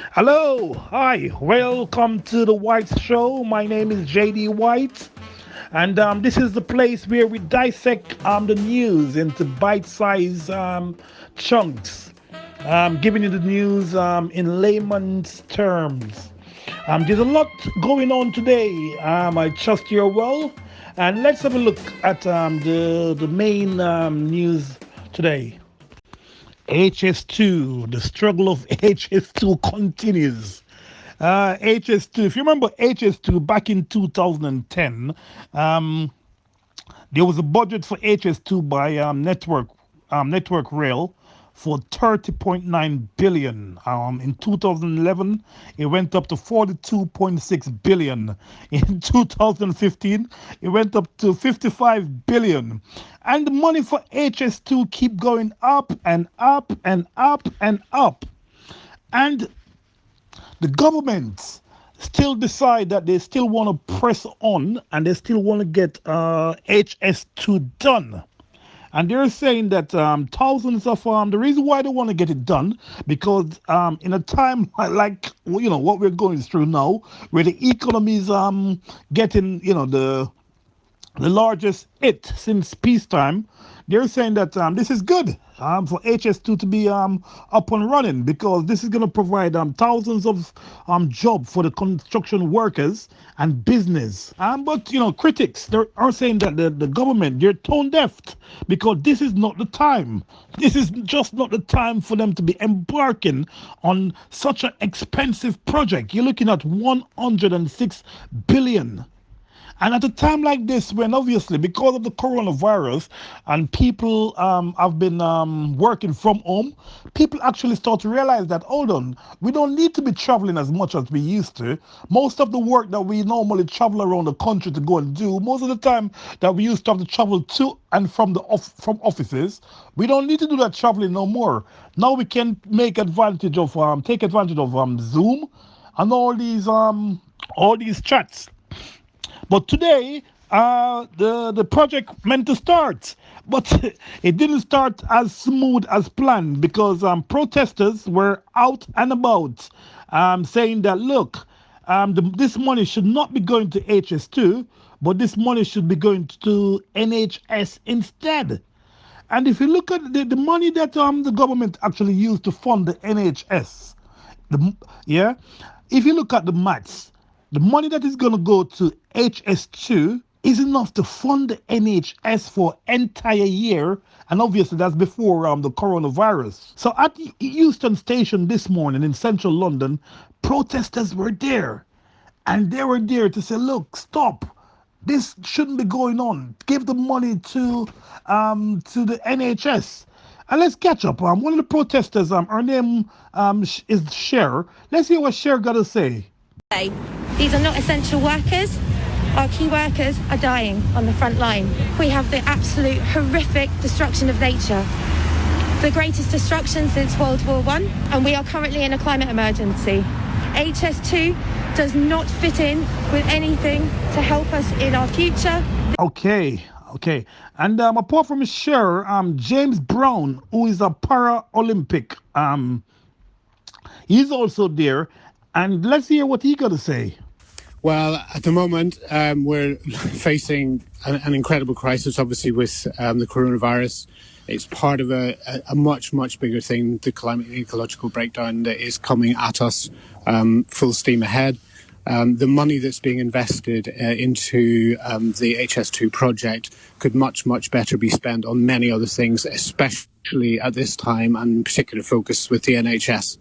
Hello, hi, welcome to the White Show. My name is JD White, and this is the place where we dissect the news into bite-sized chunks, giving you the news in layman's terms. There's a lot going on today. I trust you're well, and let's have a look at the main news today. HS2, the struggle of HS2 continues. HS2, if you remember HS2 back in 2010, um, there was a budget for HS2 by Network Rail for 30.9 billion. In 2011, it went up to 42.6 billion. In 2015, it went up to 55 billion. And the money for HS2 keep going up and up and up and up. And the government still decide that they still want to press on and they still want to get HS2 done. And they're saying that thousands of the reason why they want to get it done because in a time like what we're going through now, where the economy is getting the largest hit since peacetime, they're saying that this is good for HS2 to be up and running because this is going to provide thousands of jobs for the construction workers and business. But critics they are saying that the government they're tone deaf because this is not the time. This is just not the time for them to be embarking on such an expensive project. You're looking at 106 billion. And at a time like this, when obviously because of the coronavirus and people have been working from home, people actually start to realize that, hold on, we don't need to be traveling as much as we used to. Most of the work that we normally travel around the country to go and do, most of the time that we used to have to travel to and from from offices, we don't need to do that traveling no more. Now we can take advantage of Zoom and all these chats. But today, the project meant to start, but it didn't start as smooth as planned because protesters were out and about, saying that look, this money should not be going to HS2, but this money should be going to NHS instead. And if you look at the money that the government actually used to fund the NHS, the yeah, if you look at the maths, the money that is going to go to HS2 is enough to fund the NHS for entire year, and obviously that's before the coronavirus. So at Euston Station this morning in central London, protesters were there, and they were there to say, "Look, stop! This shouldn't be going on. Give the money to the NHS." And let's catch up. One of the protesters, her name is Cher. Let's hear what Cher got to say. These are not essential workers. Our key workers are dying on the front line. We have the absolute horrific destruction of nature, the greatest destruction since World War I, and we are currently in a climate emergency. HS2 does not fit in with anything to help us in our future. Okay. And apart from Cher, James Brown, who is a para-Olympic, he's also there. And let's hear what he got to say. Well, at the moment, we're facing an incredible crisis, obviously, with the coronavirus. It's part of a much, much bigger thing, the climate and ecological breakdown that is coming at us full steam ahead. The money that's being invested into the HS2 project could much, much better be spent on many other things, especially at this time and particular focus with the NHS.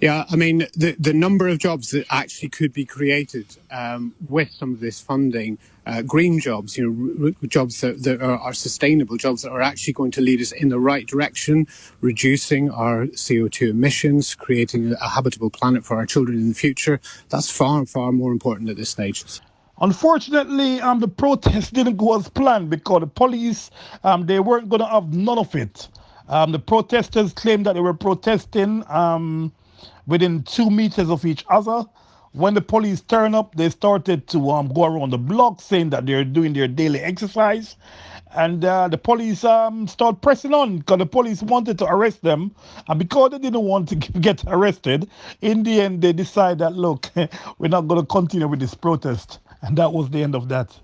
Yeah, I mean, the number of jobs that actually could be created with some of this funding, green jobs, jobs that are sustainable, jobs that are actually going to lead us in the right direction, reducing our CO2 emissions, creating a habitable planet for our children in the future. That's far, far more important at this stage. Unfortunately, the protest didn't go as planned because the police, they weren't going to have none of it. The protesters claimed that they were protesting within 2 meters of each other. When the police turned up, they started to go around the block saying that they're doing their daily exercise. And the police start pressing on because the police wanted to arrest them, and because they didn't want to get arrested, in the end they decide that look, we're not going to continue with this protest, and that was the end of that.